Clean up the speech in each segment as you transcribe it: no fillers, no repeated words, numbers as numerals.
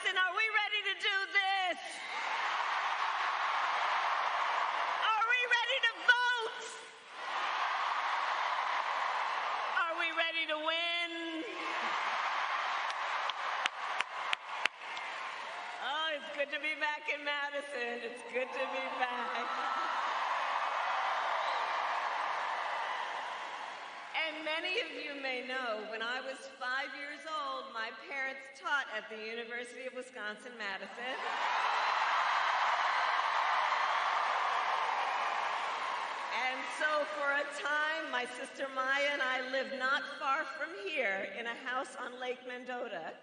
Madison, are we ready to do this? Are we ready to vote? Are we ready to win? Oh, it's good to be back in Madison. It's good to be back. And many of you may know, when I was 5 years old, my parents taught at the University of Wisconsin-Madison. And so for a time, my sister Maya and I lived not far from here in a house on Lake Mendota.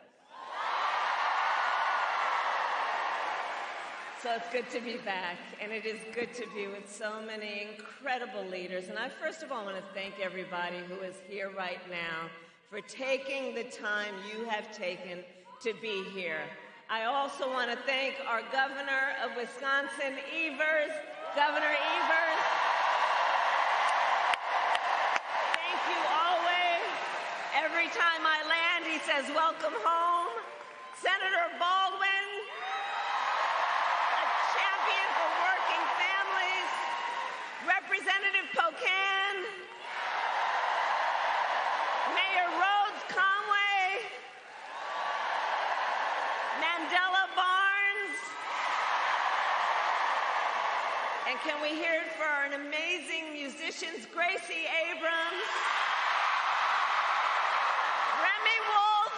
So it's good to be back, and it is good to be with so many incredible leaders. And I first of all want to thank everybody who is here right now for taking the time you have taken to be here. I also want to thank our Governor of Wisconsin, Governor Evers. Thank you always. Every time I land, he says, "Welcome home." Senator Baldwin, for working families, Representative Pocan, Mayor Rhodes Conway, Mandela Barnes, and can we hear it for our amazing musicians, Gracie Abrams, Remy Wolf,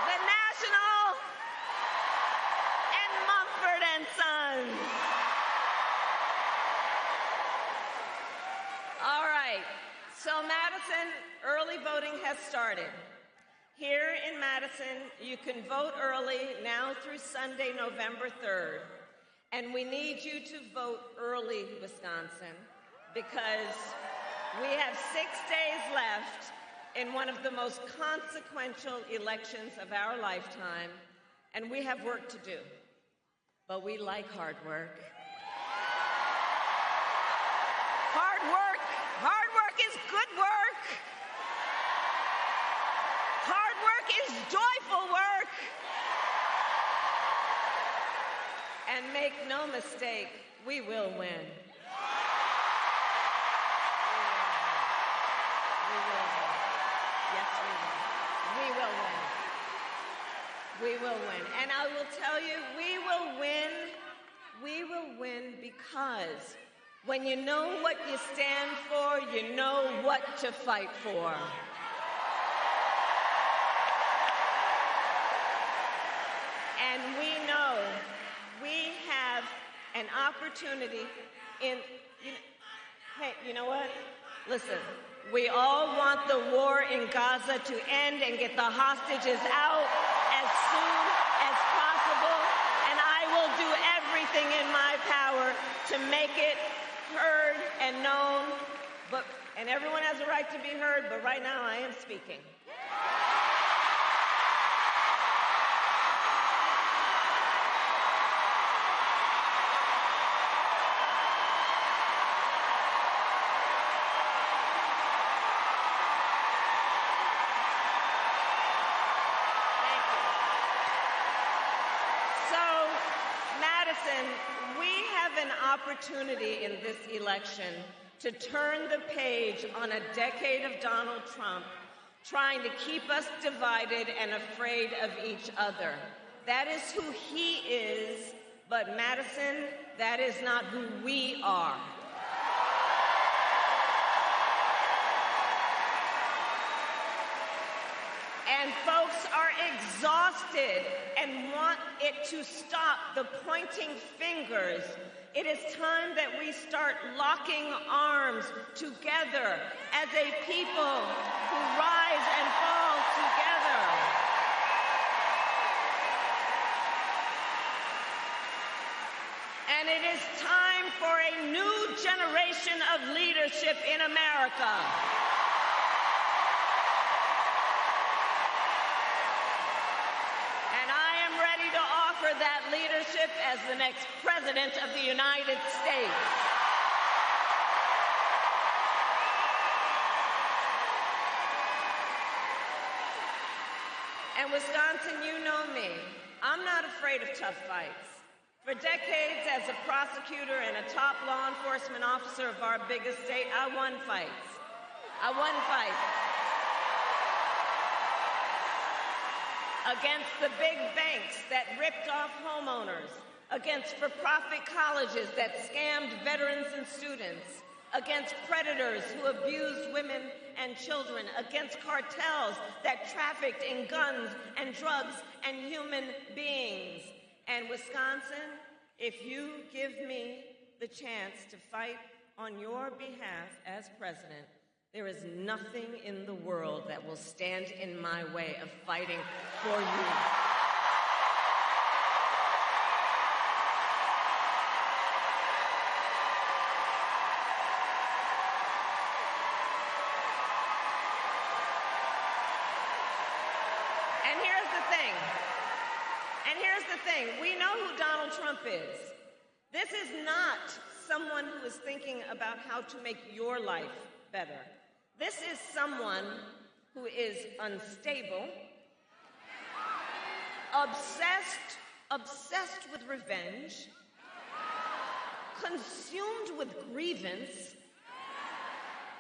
The National, Mumford and Sons. All right, so Madison, early voting has started. Here in Madison, you can vote early now through Sunday, November 3rd. And we need you to vote early, Wisconsin, because we have 6 days left in one of the most consequential elections of our lifetime, and we have work to do. But we like hard work. Hard work is good work. Hard work is joyful work. And make no mistake, we will win. We will win. Yes, we will. We will win. We will win. And I will tell you, we will win. We will win because when you know what you stand for, you know what to fight for. And we know we have an opportunity hey, you know what? Listen, we all want the war in Gaza to end and get the hostages out as soon as possible, and I will do everything in my power to make it heard and known, and everyone has a right to be heard, but right now I am speaking. We have an opportunity in this election to turn the page on a decade of Donald Trump trying to keep us divided and afraid of each other. That is who he is, but Madison, that is not who we are. And folks are exhausted and want it to stop the pointing fingers. It is time that we start locking arms together as a people who rise and fall together. And it is time for a new generation of leadership in America. That leadership as the next President of the United States. And Wisconsin, you know me. I'm not afraid of tough fights. For decades as a prosecutor and a top law enforcement officer of our biggest state, I won fights. I won fights. Against the big banks that ripped off homeowners, against for-profit colleges that scammed veterans and students, against predators who abused women and children, against cartels that trafficked in guns and drugs and human beings. And Wisconsin, if you give me the chance to fight on your behalf as president, there is nothing in the world that will stand in my way of fighting for you. We know who Donald Trump is. This is not someone who is thinking about how to make your life better. This is someone who is unstable, obsessed with revenge, consumed with grievance,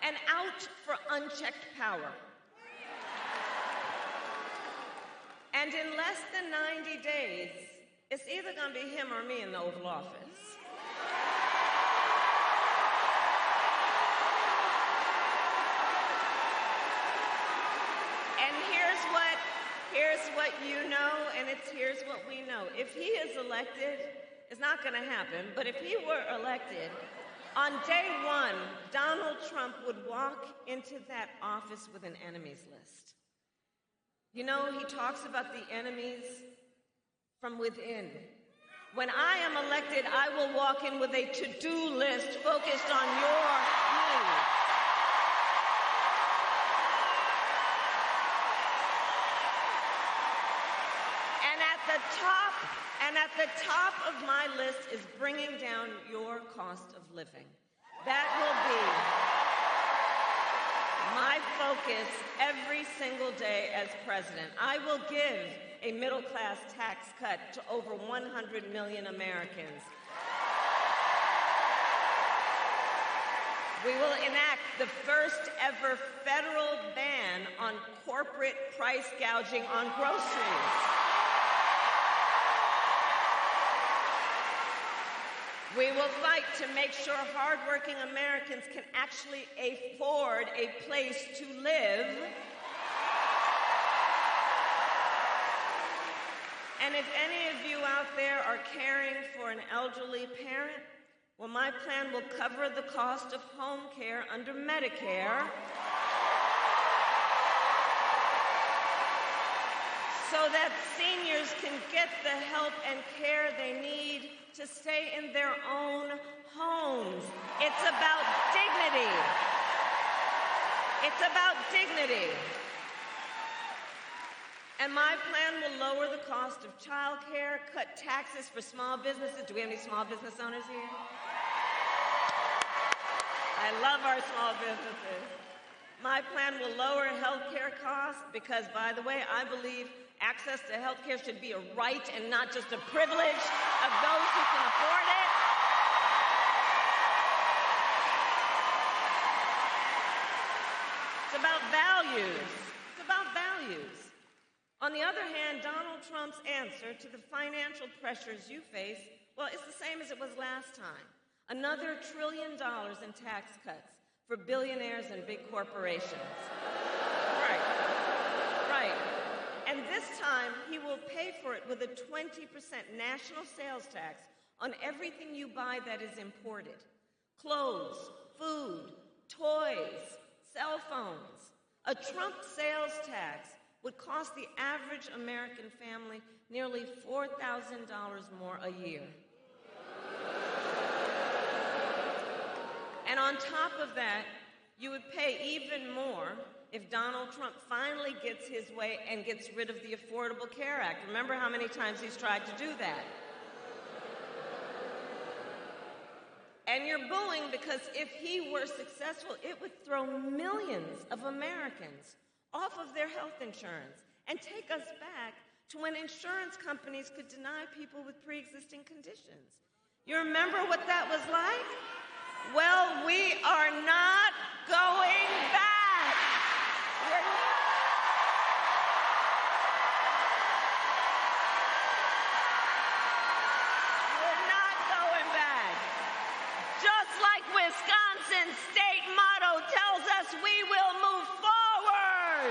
and out for unchecked power. And in less than 90 days, it's either going to be him or me in the Oval Office. And here's what you know, and here's what we know. If he is elected, it's not going to happen, but if he were elected, on day one, Donald Trump would walk into that office with an enemies list. You know, he talks about the enemies from within. When I am elected, I will walk in with a to-do list focused on your needs. And at the top of my list is bringing down your cost of living. That will be my focus every single day as president. I will give a middle-class tax cut to over 100 million Americans. We will enact the first ever federal ban on corporate price gouging on groceries. We will fight to make sure hardworking Americans can actually afford a place to live. And if any of you out there are caring for an elderly parent, well, my plan will cover the cost of home care under Medicare so that seniors can get the help and care they need to stay in their own homes. It's about dignity. It's about dignity. And my plan will lower the cost of child care, cut taxes for small businesses. Do we have any small business owners here? I love our small businesses. My plan will lower health care costs because, by the way, I believe access to health care should be a right and not just a privilege of those who can afford it. It's about values. It's about values. On the other hand, Donald Trump's answer to the financial pressures you face, well, it's the same as it was last time. Another $1 trillion in tax cuts for billionaires and big corporations. Right. And this time, he will pay for it with a 20% national sales tax on everything you buy that is imported. Clothes, food, toys, cell phones. A Trump sales tax would cost the average American family nearly $4,000 more a year. And on top of that, you would pay even more if Donald Trump finally gets his way and gets rid of the Affordable Care Act. Remember how many times he's tried to do that. And you're booing because if he were successful, it would throw millions of Americans off of their health insurance and take us back to when insurance companies could deny people with pre-existing conditions. You remember what that was like? Well, we are not going back. We're not going back. Just like Wisconsin's state motto tells us, we will move forward.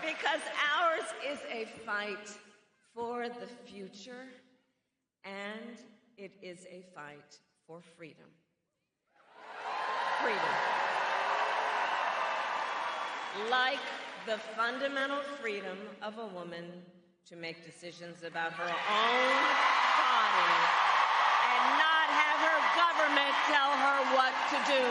Because ours is a fight for the future, and it is a fight for freedom. Freedom. Like the fundamental freedom of a woman to make decisions about her own body and not have her government tell her what to do.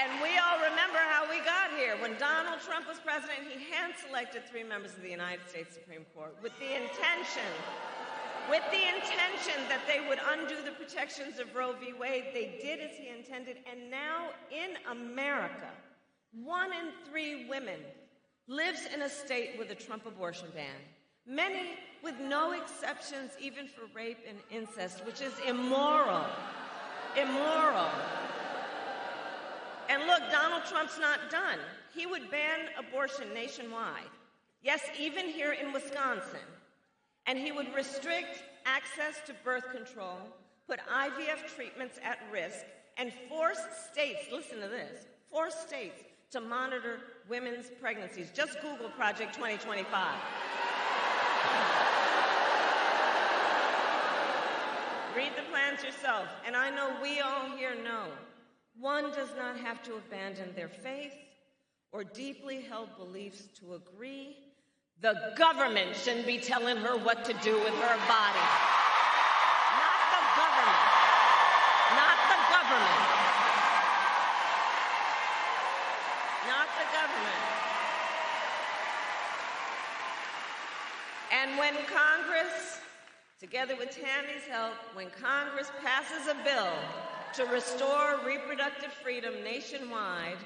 And we all remember how we got here. When Donald Trump was president, he hand-selected 3 members of the United States Supreme Court with the intention that they would undo the protections of Roe v. Wade. They did as he intended, and now in America, 1 in 3 women lives in a state with a Trump abortion ban. Many with no exceptions, even for rape and incest, which is immoral. Immoral. And look, Donald Trump's not done. He would ban abortion nationwide. Yes, even here in Wisconsin. And he would restrict access to birth control, put IVF treatments at risk, and force states, listen to this, force states to monitor women's pregnancies. Just Google Project 2025. Read the plans yourself. And I know we all here know one does not have to abandon their faith or deeply held beliefs to agree. The government shouldn't be telling her what to do with her body. Not the government. Not the government. Not the government. And when Congress, together with Tammy's help, when Congress passes a bill to restore reproductive freedom nationwide,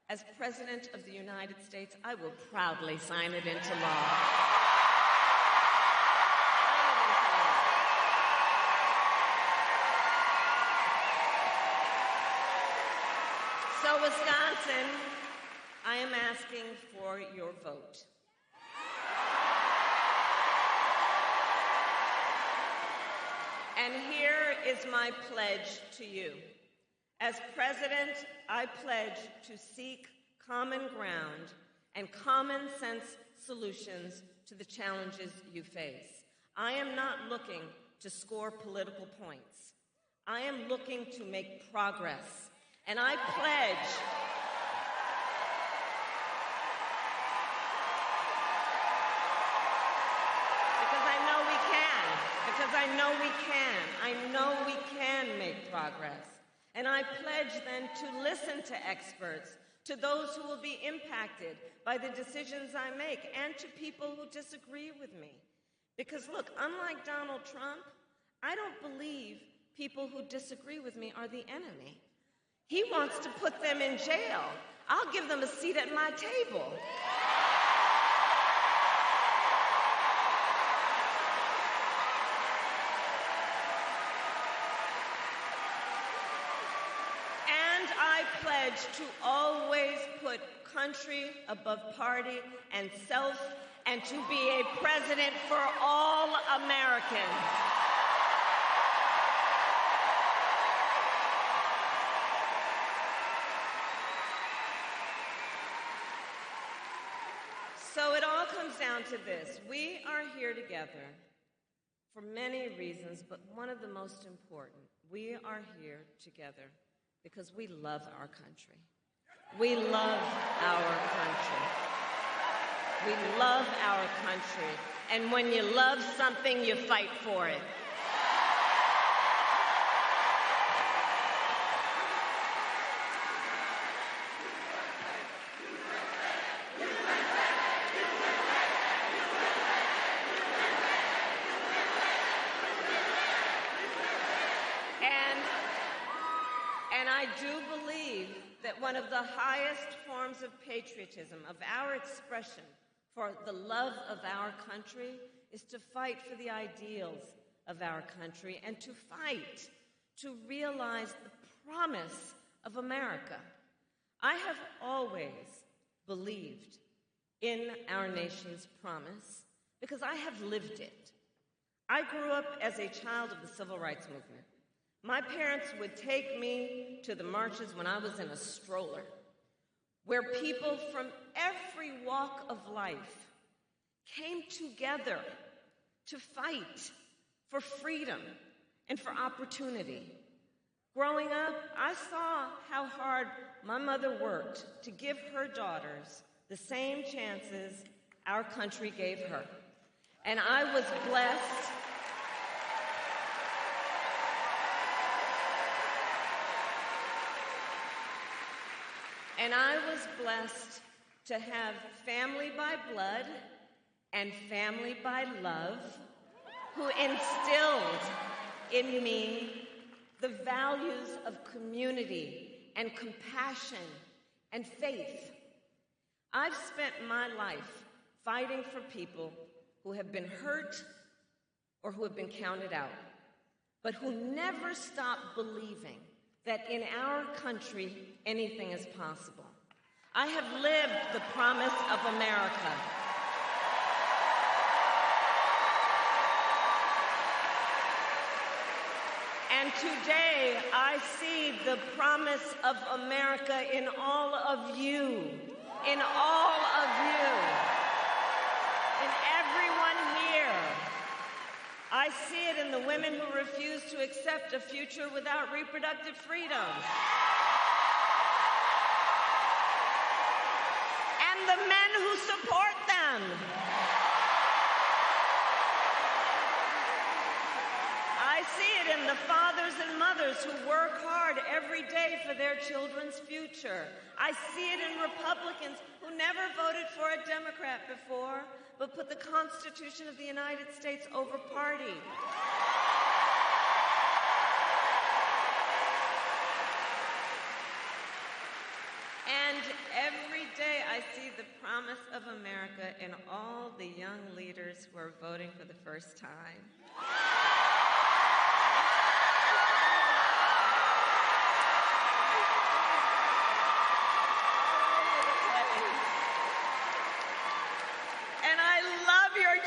as President of the United States, I will proudly sign it into law. So, Wisconsin, I am asking for your vote. And here is my pledge to you. As president, I pledge to seek common ground and common sense solutions to the challenges you face. I am not looking to score political points. I am looking to make progress. And I pledge I know we can make progress. And I pledge then to listen to experts, to those who will be impacted by the decisions I make, and to people who disagree with me. Because look, unlike Donald Trump, I don't believe people who disagree with me are the enemy. He wants to put them in jail. I'll give them a seat at my table. I pledge to always put country above party and self, and to be a president for all Americans. So it all comes down to this. We are here together for many reasons, but one of the most important, we are here together because we love our country. We love our country. We love our country. And when you love something, you fight for it. do believe that one of the highest forms of patriotism, of our expression for the love of our country, is to fight for the ideals of our country and to fight to realize the promise of America. I have always believed in our nation's promise because I have lived it. I grew up as a child of the Civil Rights Movement. My parents would take me to the marches when I was in a stroller, where people from every walk of life came together to fight for freedom and for opportunity. Growing up, I saw how hard my mother worked to give her daughters the same chances our country gave her. And I was blessed to have family by blood and family by love who instilled in me the values of community and compassion and faith. I've spent my life fighting for people who have been hurt or who have been counted out, but who never stop believing that in our country anything is possible. I have lived the promise of America. And today, I see the promise of America in all of you, in all of you, in everyone here. I see it in the women who refuse to accept a future without reproductive freedom. And the men who support them. I see it in the fathers and mothers who work hard every day for their children's future. I see it in Republicans who never voted for a Democrat before, but put the Constitution of the United States over party. And every day I see the promise of America in all the young leaders who are voting for the first time.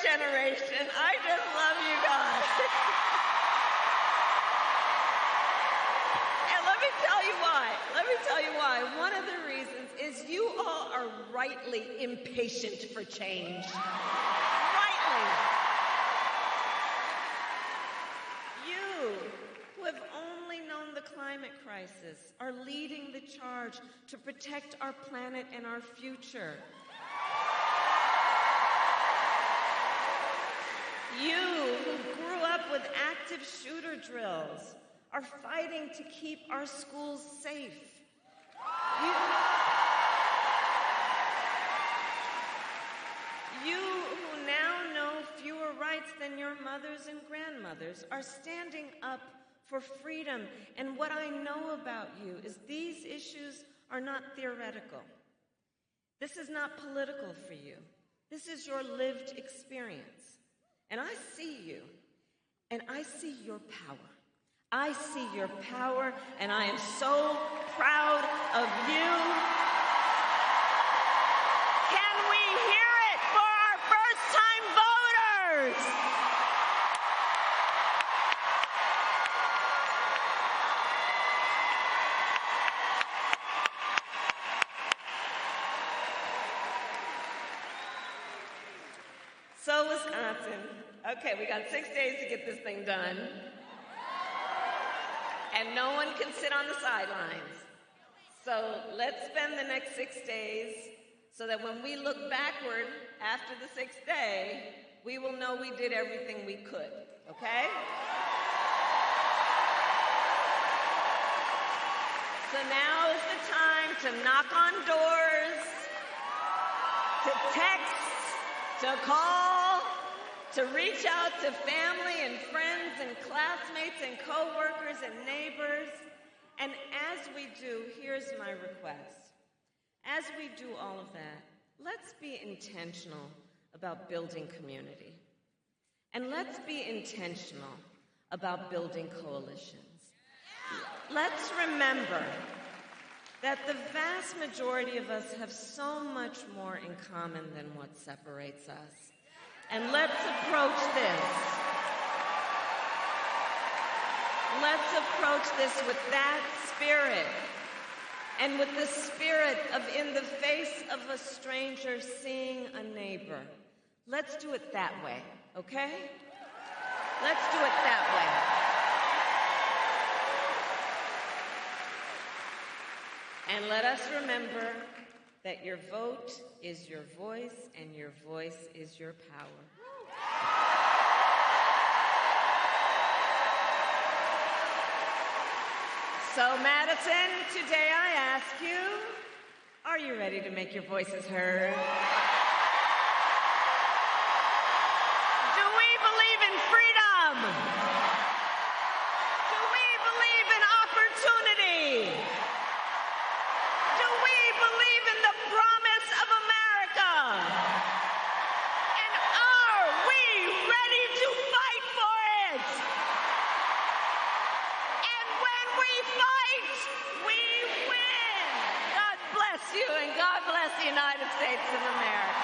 Generation. I just love you guys. And let me tell you why. One of the reasons is you all are rightly impatient for change. Rightly. You, who have only known the climate crisis, are leading the charge to protect our planet and our future. You, who grew up with active shooter drills, are fighting to keep our schools safe. You who now know fewer rights than your mothers and grandmothers, are standing up for freedom. And what I know about you is these issues are not theoretical. This is not political for you. This is your lived experience. And I see you, and I see your power. I see your power, and I am so proud of you. Can we hear it for our first-time voters? So, Wisconsin, okay, we got 6 days to get this thing done. And no one can sit on the sidelines. So let's spend the next 6 days so that when we look backward after the 6th day, we will know we did everything we could, okay? So now is the time to knock on doors, to text, to call, to reach out to family and friends and classmates and coworkers and neighbors, And as we do, here's my request. As we do all of that, let's be intentional about building community. And let's be intentional about building coalitions. Let's remember that the vast majority of us have so much more in common than what separates us. And let's approach this. Let's approach this with that spirit. And with the spirit of, in the face of a stranger, seeing a neighbor. Let's do it that way, okay? Let's do it that way. And let us remember that your vote is your voice, and your voice is your power. So, Madison, today I ask you, are you ready to make your voices heard?